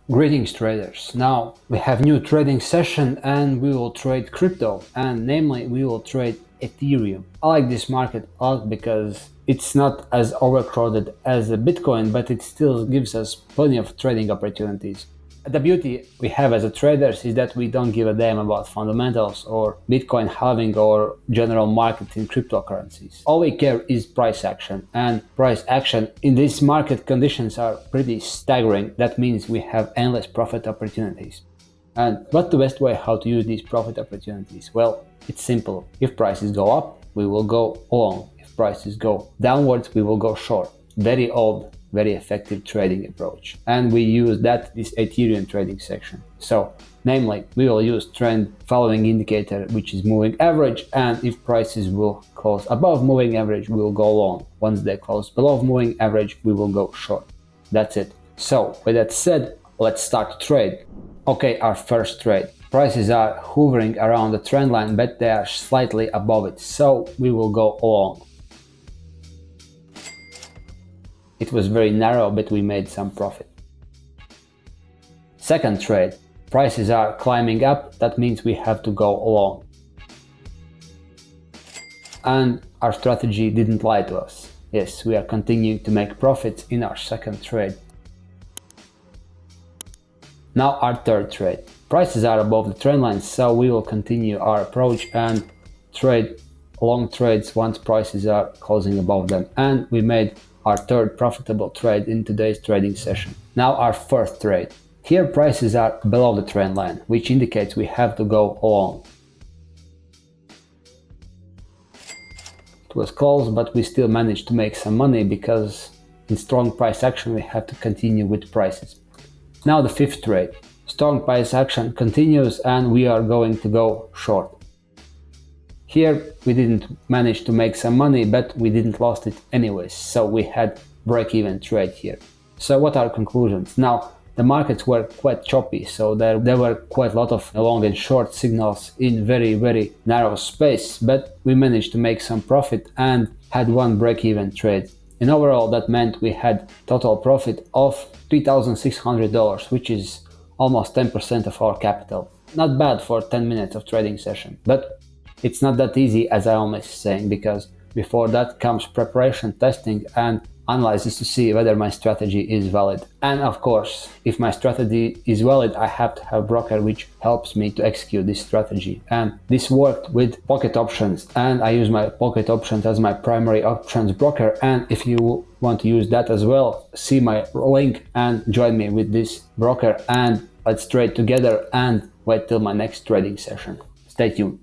Greetings traders. Now we have new trading session and we will trade crypto, and namely we will trade Ethereum. I like this market a lot because it's not as overcrowded as the Bitcoin, but it still gives us plenty of trading opportunities. The beauty we have as a traders is that we don't give a damn about fundamentals or Bitcoin halving or general market in cryptocurrencies. All we care is price action, and price action in these market conditions are pretty staggering. That means we have endless profit opportunities. And what's the best way how to use these profit opportunities? Well, it's simple. If prices go up, we will go long. If prices go downwards, we will go short. Very old, very effective trading approach. And we use this Ethereum trading section. So, namely, we will use trend following indicator, which is moving average, and if prices will close above moving average, we will go long. Once they close below moving average, we will go short. That's it. So, with that said, let's start to trade. Okay, our first trade. Prices are hovering around the trend line, but they are slightly above it, so we will go long. It was very narrow, but we made some profit. Second trade. Prices are climbing up, that means we have to go long. And our strategy didn't lie to us. Yes, we are continuing to make profits in our second trade. Now our third trade. Prices are above the trend line, so we will continue our approach and trade long trades once prices are closing above them. And we made our third profitable trade in today's trading session. Now our fourth trade. Here prices are below the trend line, which indicates we have to go long. It was close, but we still managed to make some money because in strong price action we have to continue with prices. Now the fifth trade. Strong price action continues and we are going to go short. Here we didn't manage to make some money, but we didn't lost it anyways, so we had break-even trade here. So what are conclusions? Now the markets were quite choppy, so there were quite a lot of long and short signals in very narrow space, but we managed to make some profit and had one break-even trade. And overall that meant we had total profit of $3,600, which is almost 10% of our capital. Not bad for 10 minutes of trading session, but it's not that easy, as I always saying, because before that comes preparation, testing and analysis to see whether my strategy is valid. And of course, if my strategy is valid, I have to have a broker which helps me to execute this strategy. And this worked with pocket options, and I use my pocket options as my primary options broker. And if you want to use that as well, see my link and join me with this broker, and let's trade together and wait till my next trading session. Stay tuned.